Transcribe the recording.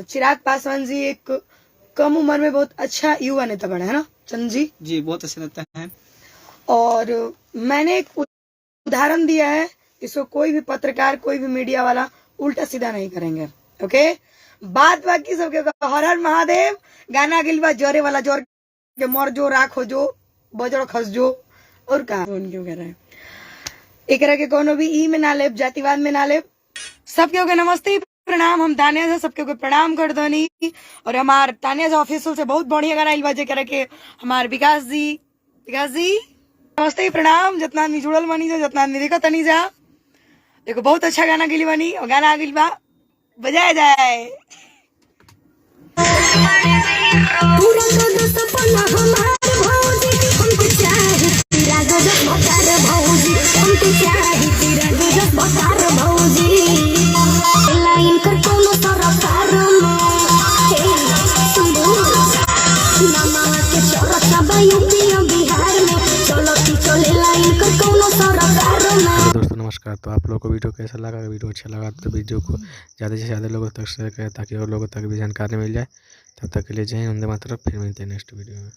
चिराग पासवान जी एक कम उम्र में बहुत अच्छा युवा नेता बना है ना चंद जी? जी बहुत अच्छे नेता हैं। और मैंने एक उदाहरण दिया है, इसको कोई भी पत्रकार कोई भी मीडिया वाला उल्टा सीधा नहीं करेंगे। ओके, बात बाकी सबके हर हर महादेव गाना गिलवा जोरे वाला जोर के मर जो राखो जो बजड़ खस जो और कहा क्यों कह रहे हैं एक के कोनो भी ई में ना ले जातिवाद में ना ले। सबके ओके नमस्ते प्रणाम, हम तानिया से सबके ओके प्रणाम कर दनी। और हमार तानिया से ऑफिशियल से बहुत बढ़िया गाना इल बाजे करे के हमार विकास जी नमस्ते प्रणाम। जितना आदमी जुड़ल बनी जा, जितना आदमी देखो तनी जा, देखो बहुत अच्छा गाना गिली बनी और गाना आ गिल बा बजाया जाए। पूरा तो सपना हमार भौजी, हमको चाहे तेरा गजब बकार भौजी, हमको चाहे तेरा गजब बकार भौजी। लाइन कर कोनो सरकार में मामा के चौरसा यूपी बिहार में चलो की चले लाइन कर कोनो सरकार में। दोस्तों नमस्कार। तो आप लोगों को वीडियो कैसा लगा? वीडियो अच्छा लगा तो वीडियो को ज़्यादा से ज़्यादा लोगों तक शेयर करें ताकि और लोगों तक भी जानकारी मिल जाए। तब तक के लिए जय हिंद, वंदे मातरम। फिर मिलते हैं नेक्स्ट वीडियो में।